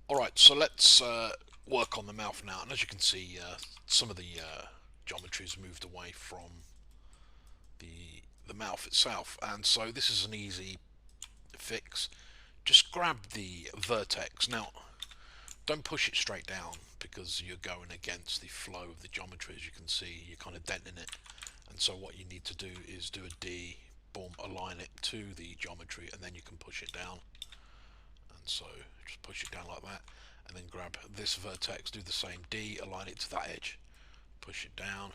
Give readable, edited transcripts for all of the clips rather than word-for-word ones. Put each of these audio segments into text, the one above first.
Alright, so let's work on the mouth now. And as you can see, some of the geometry has moved away from the mouth itself. And so this is an easy fix. Just grab the vertex. Now, don't push it straight down because you're going against the flow of the geometry. As you can see, you're kind of denting it. And so what you need to do is do a D, boom, align it to the geometry, and then you can push it down. And so just push it down like that, and then grab this vertex, do the same, D, align it to that edge, push it down.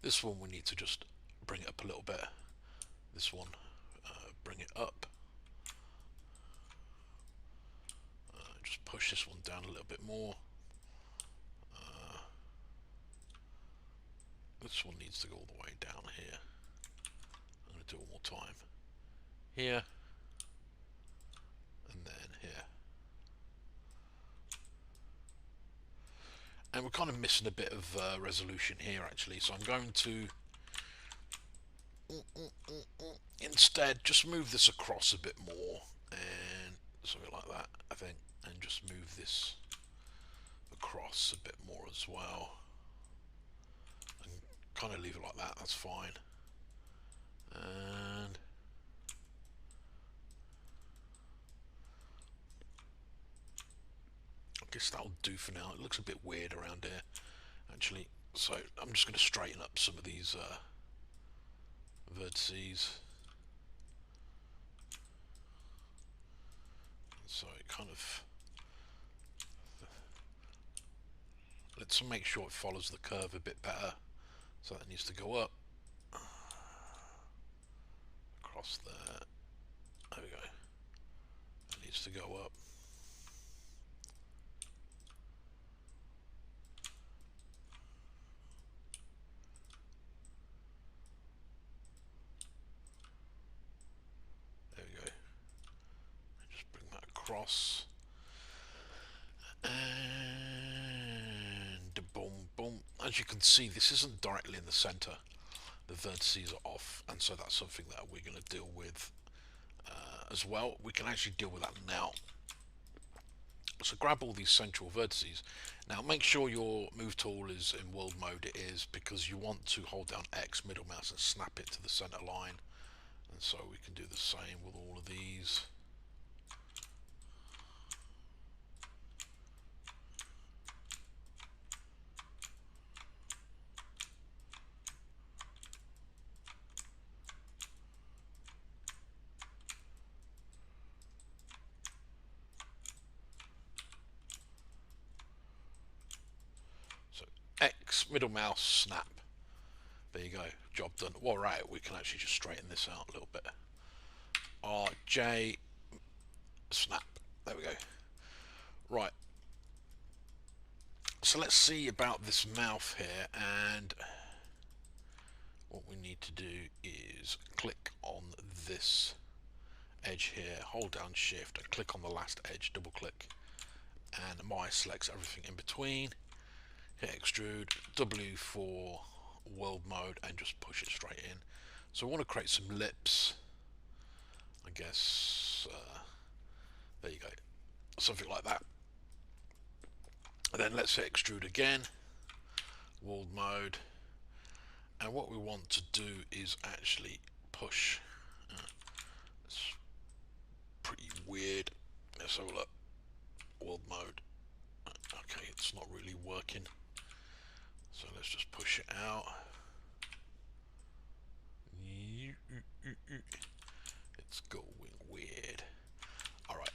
This one we need to just bring it up a little bit. This one, bring it up. Just push this one down a little bit more. This one needs to go all the way down here. I'm going to do it one more time. Here, and then here. And we're kind of missing a bit of resolution here actually, so I'm going to instead just move this across a bit more, and something like that I think, and just move this across a bit more as well, and kind of leave it like that. That's fine. And I guess that'll do for now. It looks a bit weird around here actually, so I'm just going to straighten up some of these vertices. So it kind of, let's make sure it follows the curve a bit better. So that needs to go up, across there. There we go. It needs to go up. There we go. Just bring that across. And boom, boom. As you can see, this isn't directly in the center. The vertices are off, and so that's something that we're going to deal with as well. We can actually deal with that now. So grab all these central vertices. Now make sure your move tool is in world mode. It is, because you want to hold down X middle mouse and snap it to the center line. And so we can do the same with all of these. So X middle mouse snap. There you go, job done. While we're at it, we can actually just straighten this out a little bit. R, J, snap. There we go. Right. So let's see about this mouth here, and what we need to do is click on this edge here, hold down shift and click on the last edge, double click, and my selects everything in between. Hit extrude, W for world mode, and just push it straight in. So we want to create some lips, I guess. There you go, something like that. And then let's hit extrude again, world mode, and what we want to do is actually push. It's pretty weird. Let's have a look. World mode. Okay, it's not really working. So let's just push it out. It's going weird. Alright.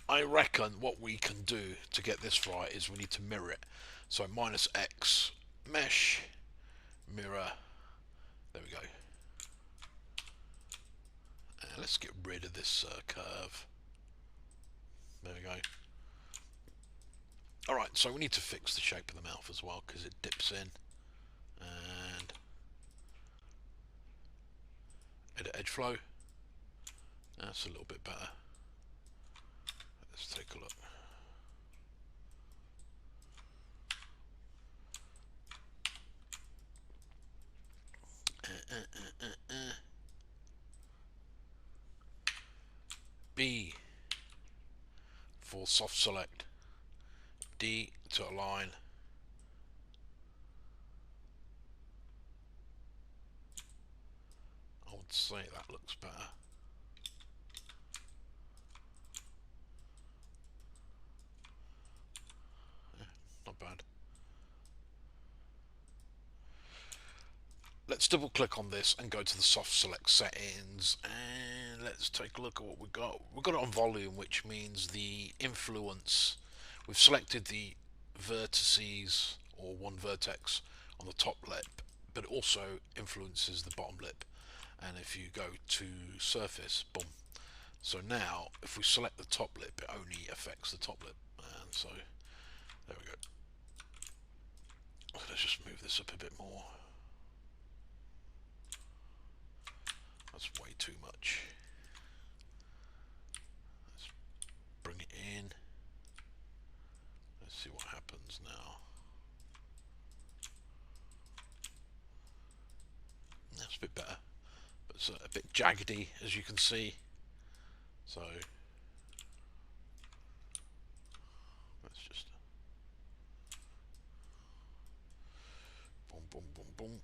I reckon what we can do to get this right is we need to mirror it. So minus X, mesh, mirror. There we go. And let's get rid of this curve. There we go. Alright, so we need to fix the shape of the mouth as well, because it dips in. And edit edge flow. That's a little bit better. Let's take a look. B, for soft select, D to align. I would say that looks better. Yeah, not bad. Let's double click on this and go to the soft select settings, and let's take a look at what we've got. We've got it on volume, which means the influence. We've selected the vertices, or one vertex on the top lip, but it also influences the bottom lip. And if you go to surface, boom. So now if we select the top lip, it only affects the top lip, and so there we go. Let's just move this up a bit more. That's way too much. Let's bring it in. Let's see what happens now. That's a bit better, but it's a bit jaggedy, as you can see. So let's just boom, boom, boom, boom.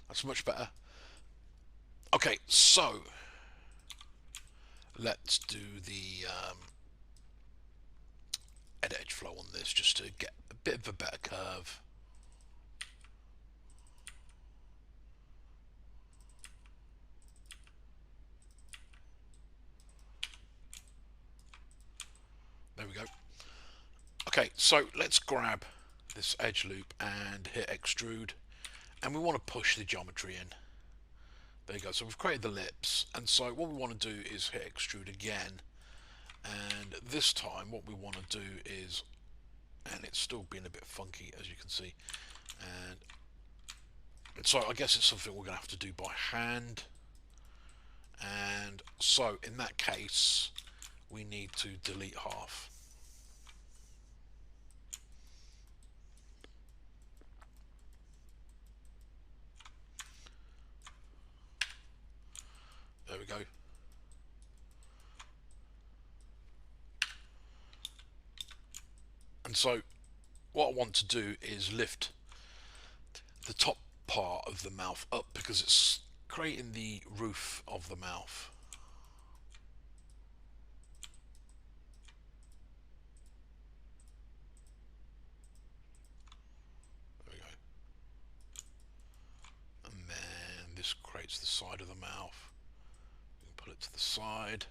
That's much better. Okay, so let's do the edit edge flow on this just to get a bit of a better curve. There we go. Okay, so let's grab this edge loop and hit extrude, and we want to push the geometry in. There you go. So we've created the lips, and so what we want to do is hit extrude again, and this time what we want to do is, and it's still being a bit funky as you can see, and so I guess it's something we're going to have to do by hand. And so in that case we need to delete half. There we go. And so what I want to do is lift the top part of the mouth up because it's creating the roof of the mouth. There we go. And then this creates the side of the mouth. We can pull it to the side.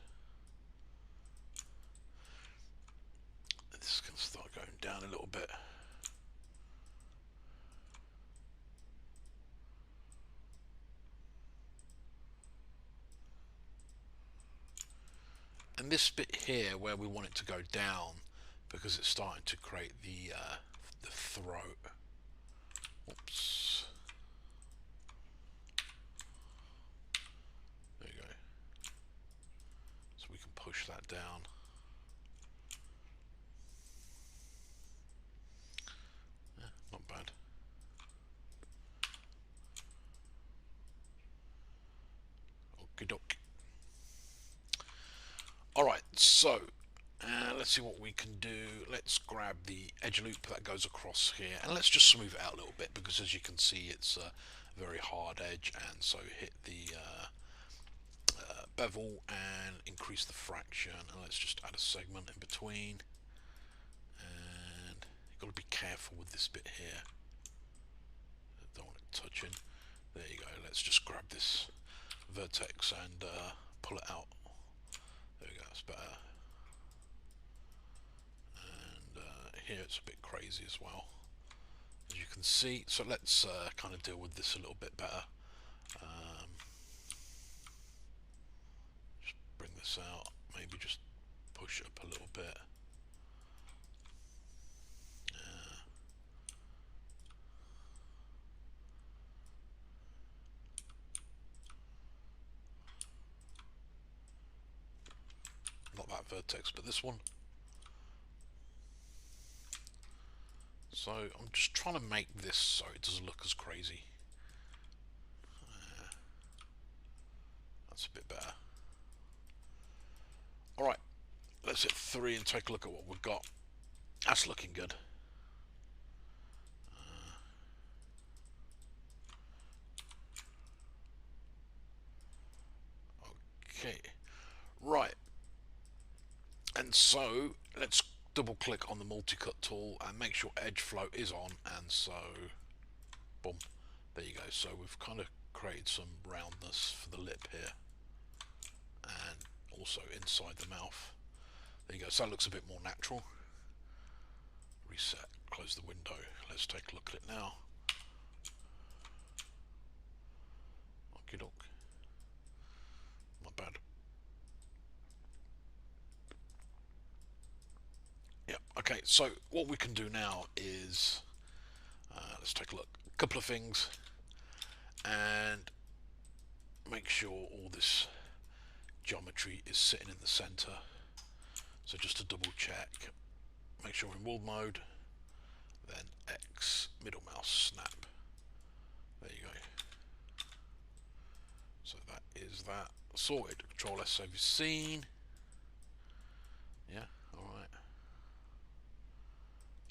This can start going down a little bit. And this bit here where we want it to go down because it's starting to create the throat. Oops. There you go. So we can push that down. Yeah, not bad. Okie doke. Alright, so let's see what we can do. Let's grab the edge loop that goes across here and let's just smooth it out a little bit because as you can see it's a very hard edge, and so hit the bevel and increase the fraction, and let's just add a segment in between, and you've got to be careful with this bit here. Don't want it touching. There you go. Let's just grab this vertex and pull it out. There we go, that's better. And here it's a bit crazy as well, as you can see. So let's kind of deal with this a little bit better. Just bring this out, maybe just push it up a little bit. Not that vertex, but this one. So I'm just trying to make this so it doesn't look as crazy. That's a bit better. Alright, let's hit 3 and take a look at what we've got. That's looking good. Okay, right. And so let's double click on the multi-cut tool and make sure edge float is on, and so boom, there you go. So we've kind of created some roundness for the lip here and also inside the mouth. There you go, so that looks a bit more natural. Reset, close the window, let's take a look at it now. Okie doke, not bad. Yeah, okay, so what we can do now is let's take a look. A couple of things, and make sure all this geometry is sitting in the center. So just to double check, make sure we're in world mode, then X, middle mouse snap. There you go. So that is that sorted. Control S save your scene. Yeah, alright.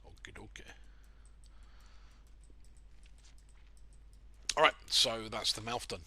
Okie dokie. Alright, so that's the mouth done.